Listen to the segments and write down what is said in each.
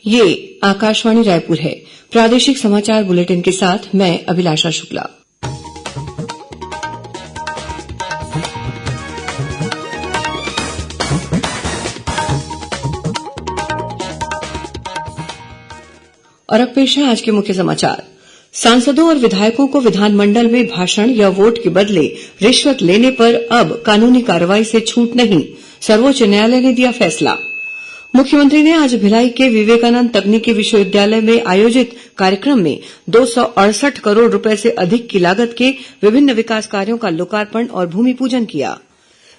ये आकाशवाणी रायपुर है। प्रादेशिक समाचार बुलेटिन के साथ मैं अभिलाषा शुक्ला। और अब पेश है आज के मुख्य समाचार। सांसदों और विधायकों को विधानमंडल में भाषण या वोट के बदले रिश्वत लेने पर अब कानूनी कार्रवाई से छूट नहीं, सर्वोच्च न्यायालय ने दिया फैसला। मुख्यमंत्री ने आज भिलाई के विवेकानंद तकनीकी विश्वविद्यालय में आयोजित कार्यक्रम में 268 करोड़ रुपए से अधिक की लागत के विभिन्न विकास कार्यों का लोकार्पण और भूमि पूजन किया।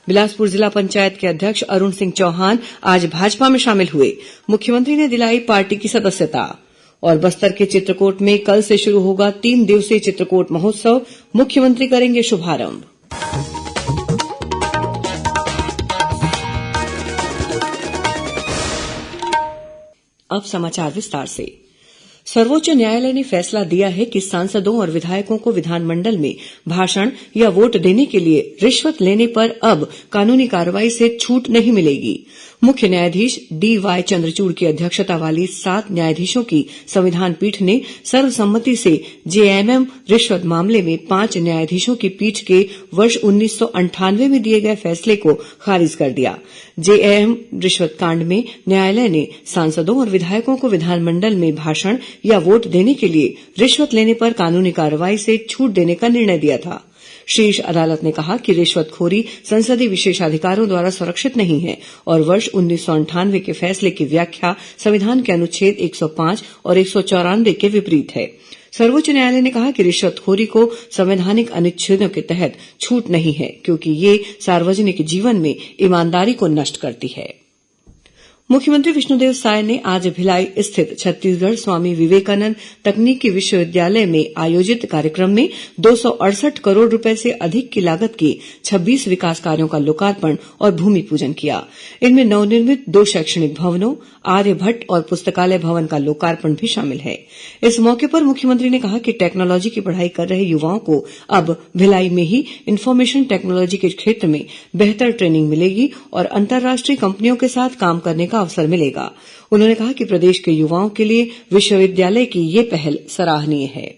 बिलासपुर जिला पंचायत के अध्यक्ष अरुण सिंह चौहान आज भाजपा में शामिल हुए। मुख्यमंत्री ने दिलाई पार्टी की सदस्यता। और बस्तर के चित्रकोट में कल से शुरू होगा 3 दिवसीय चित्रकोट महोत्सव, मुख्यमंत्री करेंगे शुभारंभ। अब समाचार विस्तार से। सर्वोच्च न्यायालय ने फैसला दिया है कि सांसदों और विधायकों को विधानमंडल में भाषण या वोट देने के लिए रिश्वत लेने पर अब कानूनी कार्रवाई से छूट नहीं मिलेगी। मुख्य न्यायाधीश डीवाई चंद्रचूड़ की अध्यक्षता वाली 7 न्यायाधीशों की संविधान पीठ ने सर्वसम्मति से जेएमएम रिश्वत मामले में 5 न्यायाधीशों की पीठ के वर्ष 1998 में दिए गए फैसले को खारिज कर दिया। जेएमएम रिश्वत कांड में न्यायालय ने सांसदों और विधायकों को विधानमंडल में भाषण या वोट देने के लिए रिश्वत लेने पर कानूनी कार्रवाई से छूट देने का निर्णय दिया था। शीर्ष अदालत ने कहा कि रिश्वतखोरी संसदीय विशेषाधिकारों द्वारा सुरक्षित नहीं है और वर्ष 1998 के फैसले की व्याख्या संविधान के अनुच्छेद 105 और 194 के विपरीत है। सर्वोच्च न्यायालय ने कहा कि रिश्वतखोरी को संवैधानिक अनुच्छेदों के तहत छूट नहीं है, क्योंकि ये सार्वजनिक जीवन में ईमानदारी को नष्ट करती है। मुख्यमंत्री विष्णुदेव साय ने आज भिलाई स्थित छत्तीसगढ़ स्वामी विवेकानंद तकनीकी विश्वविद्यालय में आयोजित कार्यक्रम में 268 करोड़ रुपए से अधिक की लागत के 26 विकास कार्यों का लोकार्पण और भूमि पूजन किया। इनमें नवनिर्मित 2 शैक्षणिक भवनों, आर्यभट्ट और पुस्तकालय भवन का लोकार्पण भी शामिल है। इस मौके पर मुख्यमंत्री ने कहा कि टेक्नोलॉजी की पढ़ाई कर रहे युवाओं को अब भिलाई में ही इन्फॉर्मेशन टेक्नोलॉजी के क्षेत्र में बेहतर ट्रेनिंग मिलेगी और अंतर्राष्ट्रीय कंपनियों के साथ काम करने का अवसर मिलेगा। उन्होंने कहा कि प्रदेश के युवाओं के लिए विश्वविद्यालय की ये पहल सराहनीय है।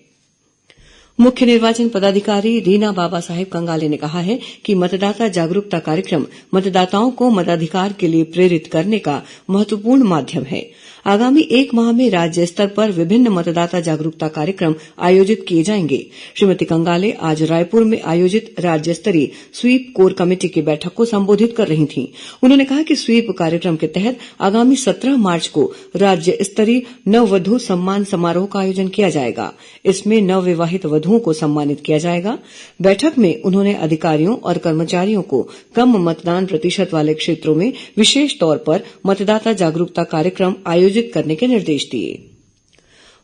मुख्य निर्वाचन पदाधिकारी रीना बाबा साहेब कंगाले ने कहा है कि मतदाता जागरूकता कार्यक्रम मतदाताओं को मताधिकार के लिए प्रेरित करने का महत्वपूर्ण माध्यम है। आगामी 1 माह में राज्य स्तर पर विभिन्न मतदाता जागरूकता कार्यक्रम आयोजित किए जाएंगे। श्रीमती कंगाले आज रायपुर में आयोजित राज्य स्तरीय स्वीप कोर कमेटी की बैठक को संबोधित कर रही थीं। उन्होंने कहा कि स्वीप कार्यक्रम के तहत आगामी 17 मार्च को राज्य स्तरीय नववधु सम्मान समारोह का आयोजन किया जाएगा। इसमें नवविवाहित वधुओं को सम्मानित किया जाएगा। बैठक में उन्होंने अधिकारियों और कर्मचारियों को कम मतदान प्रतिशत वाले क्षेत्रों में विशेष तौर पर मतदाता जागरूकता कार्यक्रम आयोजित करने के निर्देश दिए।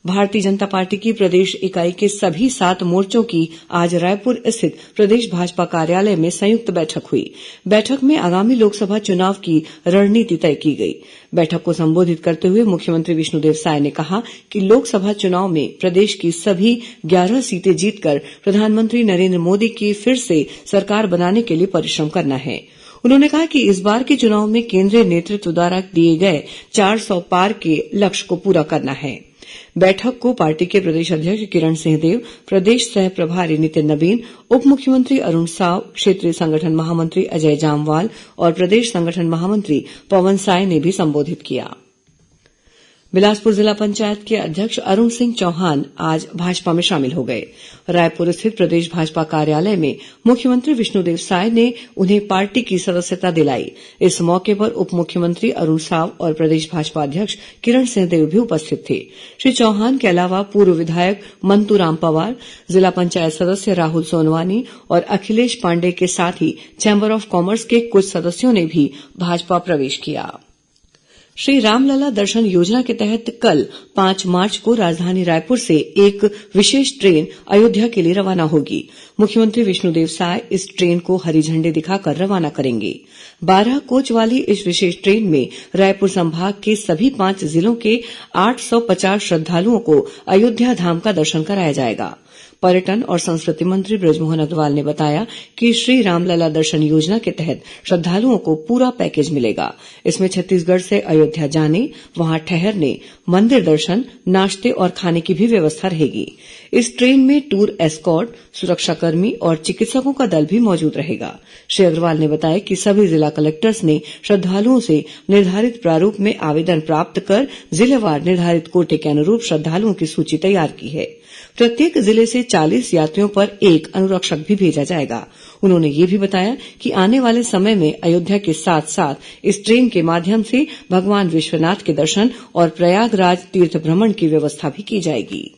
भारतीय जनता पार्टी की प्रदेश इकाई के सभी 7 मोर्चों की आज रायपुर स्थित प्रदेश भाजपा कार्यालय में संयुक्त बैठक हुई। बैठक में आगामी लोकसभा चुनाव की रणनीति तय की गई। बैठक को संबोधित करते हुए मुख्यमंत्री विष्णुदेव साय ने कहा कि लोकसभा चुनाव में प्रदेश की सभी 11 सीटें जीतकर प्रधानमंत्री नरेंद्र मोदी की फिर से सरकार बनाने के लिए परिश्रम करना है। उन्होंने कहा कि इस बार के चुनाव में केंद्रीय नेतृत्व द्वारा दिए गए 400 पार के लक्ष्य को पूरा करना है। बैठक को पार्टी के प्रदेश अध्यक्ष किरण सिंहदेव, प्रदेश सह प्रभारी नितिन नबीन, उप मुख्यमंत्री अरुण साव, क्षेत्रीय संगठन महामंत्री अजय जामवाल और प्रदेश संगठन महामंत्री पवन साय ने भी संबोधित किया। बिलासपुर जिला पंचायत के अध्यक्ष अरुण सिंह चौहान आज भाजपा में शामिल हो गए। रायपुर स्थित प्रदेश भाजपा कार्यालय में मुख्यमंत्री विष्णुदेव साय ने उन्हें पार्टी की सदस्यता दिलाई। इस मौके पर उप मुख्यमंत्री अरुण साव और प्रदेश भाजपा अध्यक्ष किरण सिंहदेव भी उपस्थित थे। श्री चौहान के अलावा पूर्व विधायक मंतूराम पवार, जिला पंचायत सदस्य राहुल सोनवानी और अखिलेश पांडेय के साथ ही चैंबर ऑफ कॉमर्स के कुछ सदस्यों ने भी भाजपा प्रवेश किया। श्री रामलला दर्शन योजना के तहत कल 5 मार्च को राजधानी रायपुर से एक विशेष ट्रेन अयोध्या के लिए रवाना होगी। मुख्यमंत्री विष्णुदेव साय इस ट्रेन को हरी झंडी दिखाकर रवाना करेंगे। 12 कोच वाली इस विशेष ट्रेन में रायपुर संभाग के सभी 5 जिलों के 850 श्रद्धालुओं को अयोध्या धाम का दर्शन कराया जाएगा। पर्यटन और संस्कृति मंत्री बृजमोहन अग्रवाल ने बताया कि श्री रामलला दर्शन योजना के तहत श्रद्धालुओं को पूरा पैकेज मिलेगा। इसमें छत्तीसगढ़ से अयोध्या जाने, वहां ठहरने, मंदिर दर्शन, नाश्ते और खाने की भी व्यवस्था रहेगी। इस ट्रेन में टूर एस्कॉर्ट, सुरक्षाकर्मी और चिकित्सकों का दल भी मौजूद रहेगा। श्री अग्रवाल ने बताया कि सभी जिला कलेक्टर्स ने श्रद्धालुओं से निर्धारित प्रारूप में आवेदन प्राप्त कर जिलेवार निर्धारित कोटे के अनुरूप श्रद्धालुओं की सूची तैयार की है। प्रत्येक जिले से 40 यात्रियों पर एक अनुरक्षक भी भेजा जाएगा। उन्होंने ये भी बताया कि आने वाले समय में अयोध्या के साथ साथ इस ट्रेन के माध्यम से भगवान विश्वनाथ के दर्शन और प्रयागराज तीर्थ भ्रमण की व्यवस्था भी की जाएगी।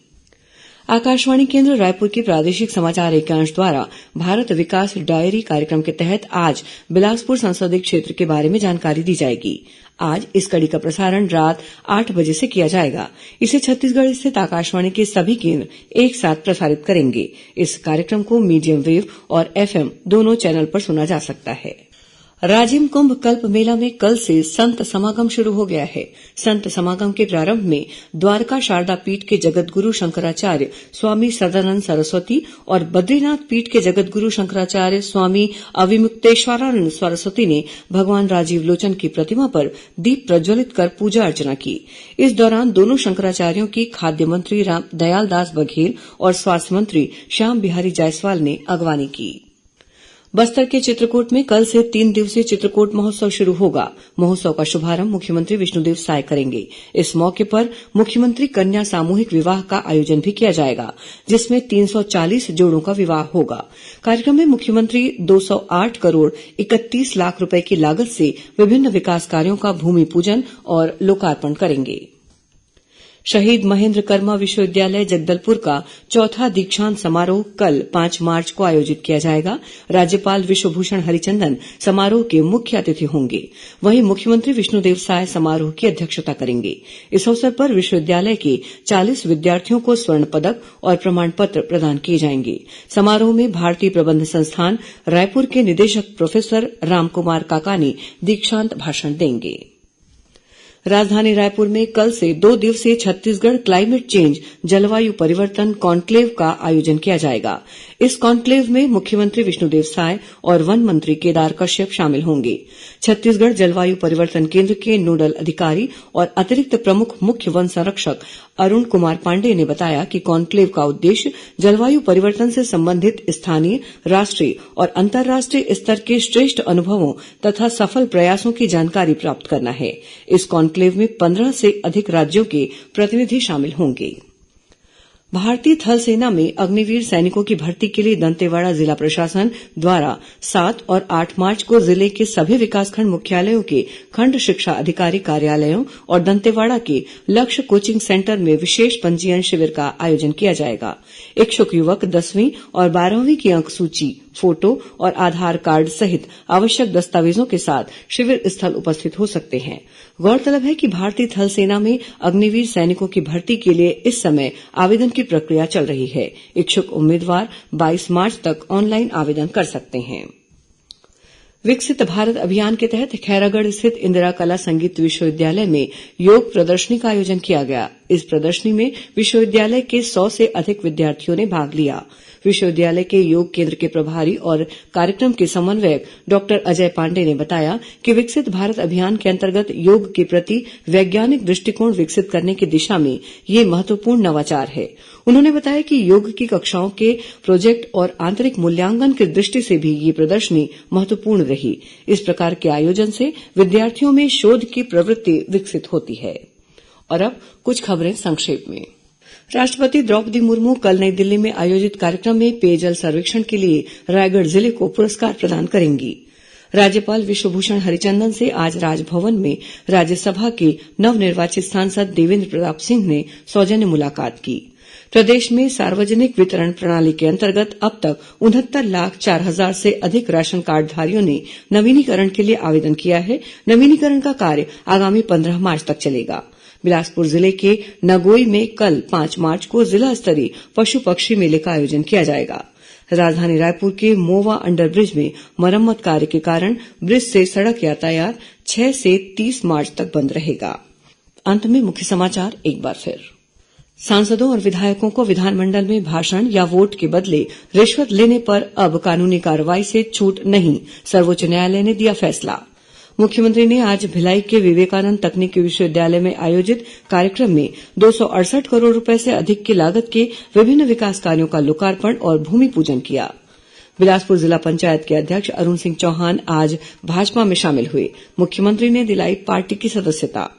आकाशवाणी केन्द्र रायपुर के प्रादेशिक समाचार एकांश द्वारा भारत विकास डायरी कार्यक्रम के तहत आज बिलासपुर संसदीय क्षेत्र के बारे में जानकारी दी जाएगी। आज इस कड़ी का प्रसारण रात 8 बजे से किया जाएगा। इसे छत्तीसगढ़ स्थित आकाशवाणी के सभी केन्द्र एक साथ प्रसारित करेंगे। इस कार्यक्रम को मीडियम वेव और FM दोनों चैनल पर सुना जा सकता है। राजिम कुंभ कल्प मेला में कल से संत समागम शुरू हो गया है। संत समागम के प्रारंभ में द्वारका शारदा पीठ के जगतगुरु शंकराचार्य स्वामी सदानंद सरस्वती और बद्रीनाथ पीठ के जगतगुरु शंकराचार्य स्वामी अविमुक्तेश्वरानंद सरस्वती ने भगवान राजीव लोचन की प्रतिमा पर दीप प्रज्वलित कर पूजा अर्चना की। इस दौरान दोनों शंकराचार्यों की खाद्य मंत्री दयालदास बघेल और स्वास्थ्य मंत्री श्याम बिहारी जायसवाल ने अगवानी की। बस्तर के चित्रकूट में कल से 3 दिवसीय चित्रकूट महोत्सव शुरू होगा। महोत्सव का शुभारंभ मुख्यमंत्री विष्णुदेव साय करेंगे। इस मौके पर मुख्यमंत्री कन्या सामूहिक विवाह का आयोजन भी किया जाएगा, जिसमें 340 जोड़ों का विवाह होगा। कार्यक्रम में मुख्यमंत्री 208 करोड़ 31 लाख रुपए की लागत से विभिन्न विकास कार्यों का भूमि पूजन और लोकार्पण करेंगे। शहीद महेन्द्र कर्मा विश्वविद्यालय जगदलपुर का चौथा दीक्षांत समारोह कल 5 मार्च को आयोजित किया जाएगा। राज्यपाल विश्वभूषण हरिचंदन समारोह के मुख्य अतिथि होंगे। वहीं मुख्यमंत्री विष्णुदेव साय समारोह की अध्यक्षता करेंगे। इस अवसर पर विश्वविद्यालय के 40 विद्यार्थियों को स्वर्ण पदक और प्रमाण पत्र प्रदान किए जाएंगे। समारोह में भारतीय प्रबंध संस्थान रायपुर के निदेशक प्रोफेसर रामकुमार काकानी दीक्षांत भाषण देंगे। राजधानी रायपुर में कल से 2 दिवसीय छत्तीसगढ़ क्लाइमेट चेंज जलवायु परिवर्तन कॉन्क्लेव का आयोजन किया जाएगा। इस कॉन्क्लेव में मुख्यमंत्री विष्णुदेव साय और वन मंत्री केदार कश्यप शामिल होंगे। छत्तीसगढ़ जलवायु परिवर्तन केन्द्र के नोडल अधिकारी और अतिरिक्त प्रमुख मुख्य वन संरक्षक अरुण कुमार पांडेय ने बताया कि कॉन्क्लेव का उद्देश्य जलवायु परिवर्तन से संबंधित स्थानीय, राष्ट्रीय और अंतर्राष्ट्रीय स्तर के श्रेष्ठ अनुभवों तथा सफल प्रयासों की जानकारी प्राप्त करना है। इस कॉन्क्लेव में 15 से अधिक राज्यों के प्रतिनिधि शामिल होंगे। भारतीय थल सेना में अग्निवीर सैनिकों की भर्ती के लिए दंतेवाड़ा जिला प्रशासन द्वारा 7 और 8 मार्च को जिले के सभी विकासखंड मुख्यालयों के खंड शिक्षा अधिकारी कार्यालयों और दंतेवाड़ा के लक्ष्य कोचिंग सेंटर में विशेष पंजीयन शिविर का आयोजन किया जाएगा। इच्छुक युवक 10वीं और 12वीं की अंक सूची, फोटो और आधार कार्ड सहित आवश्यक दस्तावेजों के साथ शिविर स्थल उपस्थित हो सकते हैं। गौरतलब है कि भारतीय थल सेना में अग्निवीर सैनिकों की भर्ती के लिए इस समय आवेदन की प्रक्रिया चल रही है। इच्छुक उम्मीदवार 22 मार्च तक ऑनलाइन आवेदन कर सकते हैं। विकसित भारत अभियान के तहत खैरागढ़ स्थित इंदिरा कला संगीत विश्वविद्यालय में योग प्रदर्शनी का आयोजन किया गया। इस प्रदर्शनी में विश्वविद्यालय के 100 से अधिक विद्यार्थियों ने भाग लिया। विश्वविद्यालय के योग केन्द्र के प्रभारी और कार्यक्रम के समन्वयक डॉक्टर अजय पांडे ने बताया कि विकसित भारत अभियान के अंतर्गत योग के प्रति वैज्ञानिक दृष्टिकोण विकसित करने की दिशा में ये महत्वपूर्ण नवाचार है। उन्होंने बताया कि योग की कक्षाओं के प्रोजेक्ट और आंतरिक मूल्यांकन की दृष्टि से भी ये प्रदर्शनी महत्वपूर्ण रही। इस प्रकार के आयोजन से विद्यार्थियों में शोध की प्रवृत्ति विकसित होती है। और अब कुछ खबरें संक्षेप में। राष्ट्रपति द्रौपदी मुर्मू कल नई दिल्ली में आयोजित कार्यक्रम में पेयजल सर्वेक्षण के लिए रायगढ़ जिले को पुरस्कार प्रदान करेंगी। राज्यपाल विश्वभूषण हरिचंदन से आज राजभवन में राज्यसभा के नवनिर्वाचित सांसद देवेन्द्र प्रताप सिंह ने सौजन्य मुलाकात की। प्रदेश में सार्वजनिक वितरण प्रणाली के अंतर्गत अब तक 69,04,000 से अधिक राशन कार्डधारियों ने नवीनीकरण के लिए आवेदन किया है। नवीनीकरण का कार्य आगामी 15 मार्च तक चलेगा। बिलासपुर जिले के नगोई में कल 5 मार्च को जिला स्तरीय पशु पक्षी मेले का आयोजन किया जाएगा। राजधानी रायपुर के मोवा अंडरब्रिज में मरम्मत कार्य के कारण ब्रिज से सड़क यातायात 6 से 30 मार्च तक बंद रहेगा। अंत में मुख्य समाचार एक बार फिर। सांसदों और विधायकों को विधानमंडल में भाषण या वोट के बदले रिश्वत लेने पर अब कानूनी कार्रवाई से छूट नहीं, सर्वोच्च न्यायालय ने दिया फैसला। मुख्यमंत्री ने आज भिलाई के विवेकानंद तकनीकी विश्वविद्यालय में आयोजित कार्यक्रम में 268 करोड़ रूपये से अधिक की लागत के विभिन्न विकास कार्यों का लोकार्पण और भूमि पूजन किया। बिलासपुर जिला पंचायत के अध्यक्ष अरुण सिंह चौहान आज भाजपा में शामिल हुए। मुख्यमंत्री ने दिलाई पार्टी की सदस्यता।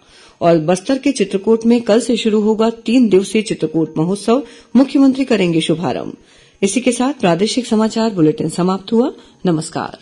और बस्तर के चित्रकूट में कल से शुरू होगा 3 दिवसीय चित्रकूट महोत्सव, मुख्यमंत्री करेंगे शुभारंभ। इसी के साथ प्रादेशिक समाचार बुलेटिन समाप्त हुआ। नमस्कार।